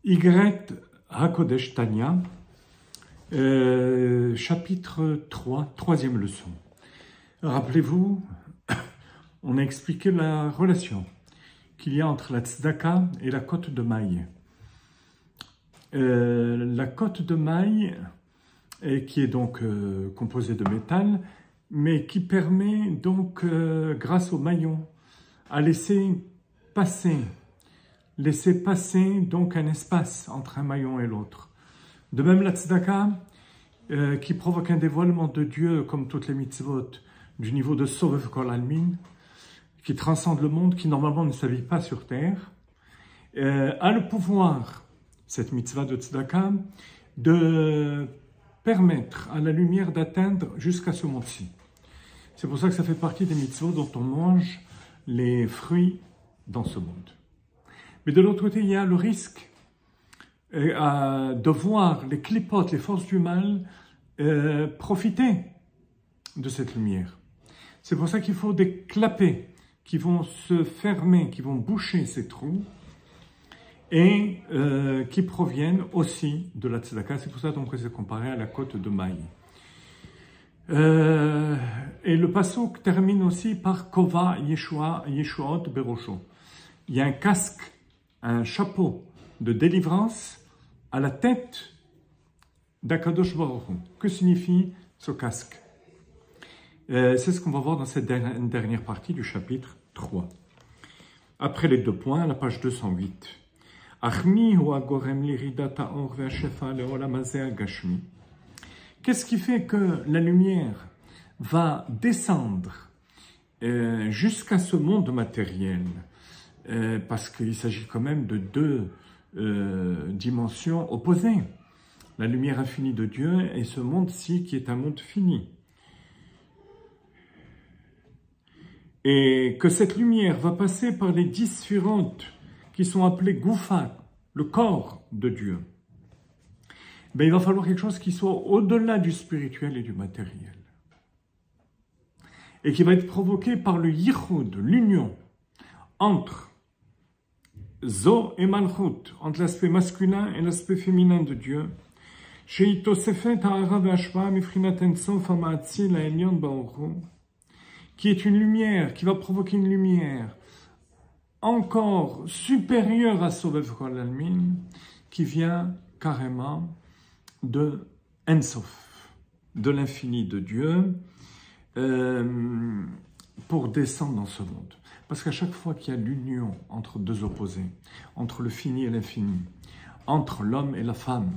Y Hakodesh Tanya, chapitre 3, troisième leçon. Rappelez-vous, on a expliqué la relation qu'il y a entre la tzedaka et la cotte de maille. La cotte de maille, qui est donc composée de métal, mais qui permet donc, grâce au maillon, à laisser passer donc un espace entre un maillon et l'autre. De même la tzedaka, qui provoque un dévoilement de Dieu, comme toutes les mitzvot, du niveau de Sovev Kol Almin, qui transcende le monde, qui normalement ne s'habille pas sur terre, a le pouvoir, cette mitzvah de tzedaka, de permettre à la lumière d'atteindre jusqu'à ce monde-ci. C'est pour ça que ça fait partie des mitzvot dont on mange les fruits dans ce monde. Mais de l'autre côté, il y a le risque de voir les clipotes, les forces du mal, profiter de cette lumière. C'est pour ça qu'il faut des clapets qui vont se fermer, qui vont boucher ces trous et qui proviennent aussi de la tzedaka. C'est pour ça donc que c'est comparé à la cotte de maille. Et le pasuk termine aussi par Kova Yeshuot Berosho. Il y a un casque, un chapeau de délivrance à la tête d'Akadosh Baruch Hu. Que signifie ce casque? C'est ce qu'on va voir dans cette dernière partie du chapitre 3. Après les deux points, à la page 208. Qu'est-ce qui fait que la lumière va descendre jusqu'à ce monde matériel? Parce qu'il s'agit quand même de deux dimensions opposées. La lumière infinie de Dieu et ce monde-ci qui est un monde fini. Et que cette lumière va passer par les 10 sphirotes qui sont appelées Goufa, le corps de Dieu. Ben, il va falloir quelque chose qui soit au-delà du spirituel et du matériel. Et qui va être provoqué par le yichud, l'union entre Zo et Malchut, entre l'aspect masculin et l'aspect féminin de Dieu, qui est une lumière, qui va provoquer une lumière encore supérieure à Sovev Kol Almin, qui vient carrément de Ensof, de l'infini de Dieu, pour descendre dans ce monde. Parce qu'à chaque fois qu'il y a l'union entre deux opposés, entre le fini et l'infini, entre l'homme et la femme,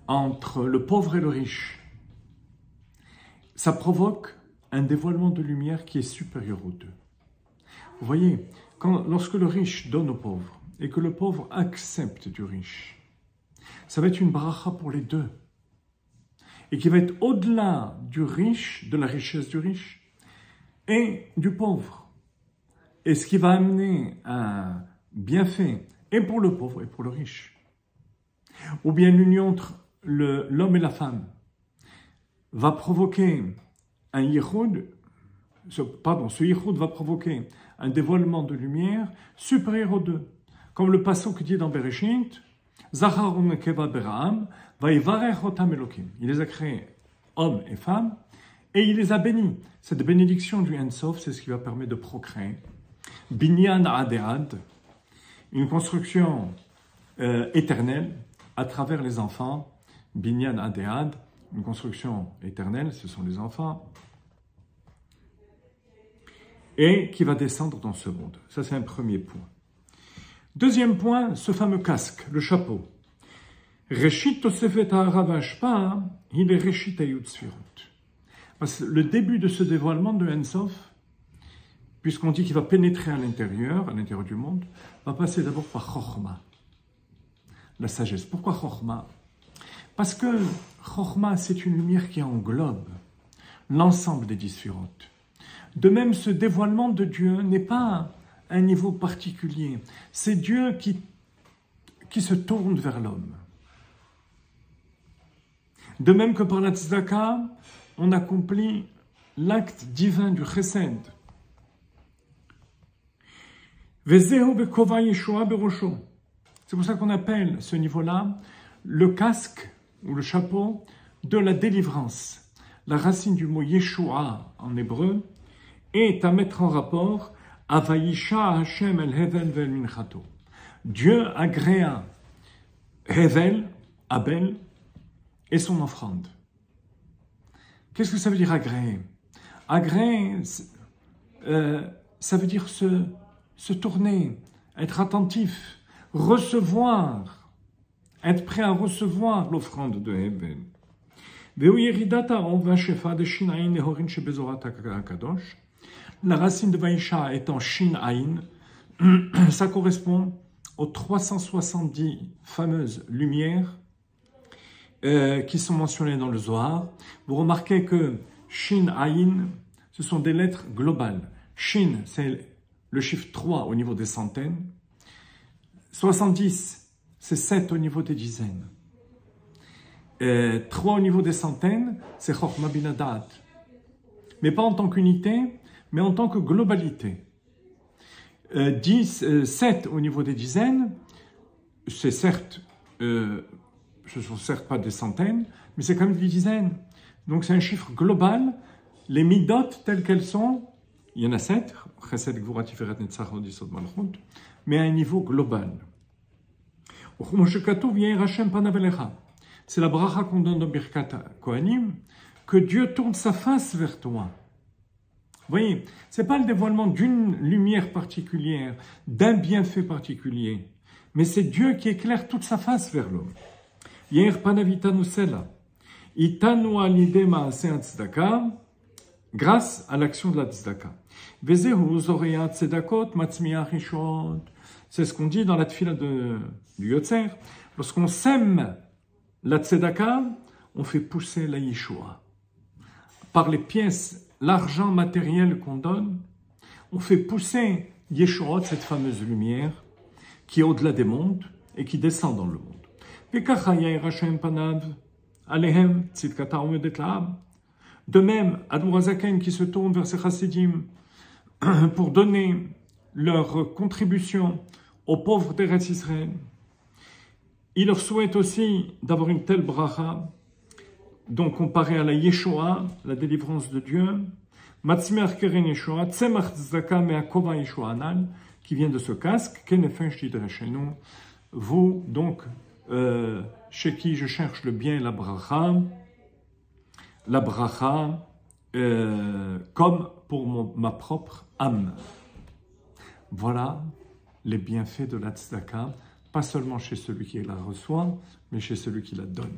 entre le pauvre et le riche, ça provoque un dévoilement de lumière qui est supérieur aux deux. Vous voyez, lorsque le riche donne au pauvre et que le pauvre accepte du riche, ça va être une bracha pour les deux et qui va être au-delà du riche, de la richesse du riche et du pauvre. Et ce qui va amener un bienfait et pour le pauvre et pour le riche. Ou bien l'union entre l'homme et la femme va provoquer un yichud, ce yichud va provoquer un dévoilement de lumière supérieur aux deux. Comme le pasuk dit dans Bereshit, Zachar u'nekeva bera'am, vayivarech otam Elokim. Il les a créés hommes et femmes et il les a bénis. Cette bénédiction du Ensof, c'est ce qui va permettre de procréer. Binyan Adead, une construction éternelle à travers les enfants. Binyan Adead, une construction éternelle, ce sont les enfants. Et qui va descendre dans ce monde. Ça, c'est un premier point. Deuxième point, ce fameux casque, le chapeau. Reshit Tosefet Ha'ara V'Hashpa, il est Reshit Hayut Sfirot. Parce que le début de ce dévoilement de Ensof, puisqu'on dit qu'il va pénétrer à l'intérieur du monde, va passer d'abord par Chochma, la sagesse. Pourquoi Chochma? Parce que Chochma, c'est une lumière qui englobe l'ensemble des 10 sphirotes. De même, ce dévoilement de Dieu n'est pas un niveau particulier. C'est Dieu qui se tourne vers l'homme. De même que par la tzedaka, on accomplit l'acte divin du chesed. C'est pour ça qu'on appelle ce niveau-là le casque ou le chapeau de la délivrance. La racine du mot Yeshua en hébreu est à mettre en rapport à Vayisha Hashem el Hevel vel minchato. Dieu agréa Hevel, Abel, et son offrande. Qu'est-ce que ça veut dire agréer? Agréer, ça veut dire se tourner, être attentif, recevoir, être prêt à recevoir l'offrande de Hevel. La racine de Vaïcha étant Shin Aïn, ça correspond aux 370 fameuses lumières qui sont mentionnées dans le Zohar. Vous remarquez que Shin Aïn, ce sont des lettres globales. Shin, c'est le chiffre 3 au niveau des centaines. 70, c'est 7 au niveau des dizaines. 3 au niveau des centaines, c'est Chokhmah Bina Da'at. Mais pas en tant qu'unité, mais en tant que globalité. 7 au niveau des dizaines, c'est certes, ce ne sont certes pas des centaines, mais c'est quand même des dizaines. Donc c'est un chiffre global. Les midot telles qu'elles sont, il y en a 7, mais à un niveau global. C'est la bracha qu'on donne dans Birkat Kohanim, que Dieu tourne sa face vers toi. Vous voyez, ce n'est pas le dévoilement d'une lumière particulière, d'un bienfait particulier, mais c'est Dieu qui éclaire toute sa face vers l'homme. Grâce à l'action de la tzedaka. C'est ce qu'on dit dans la tfila du Yotzer. Lorsqu'on sème la tzedaka, on fait pousser la Yeshua. Par les pièces, l'argent matériel qu'on donne, on fait pousser Yeshua, cette fameuse lumière, qui est au-delà des mondes et qui descend dans le monde. De même, Admour HaZaken qui se tourne vers ses chassidim pour donner leur contribution aux pauvres d'Eretz Israël, il leur souhaite aussi d'avoir une telle bracha, donc comparée à la Yeshua, la délivrance de Dieu, Matzmer Keren Yeshua, Tzemach Tzedaka Me'akova Yeshua Anal, qui vient de ce casque, Kenefen Shtidre chez nous, vous, donc, chez qui je cherche le bien et la bracha, comme pour ma propre âme. Voilà les bienfaits de la tzedaka, pas seulement chez celui qui la reçoit, mais chez celui qui la donne.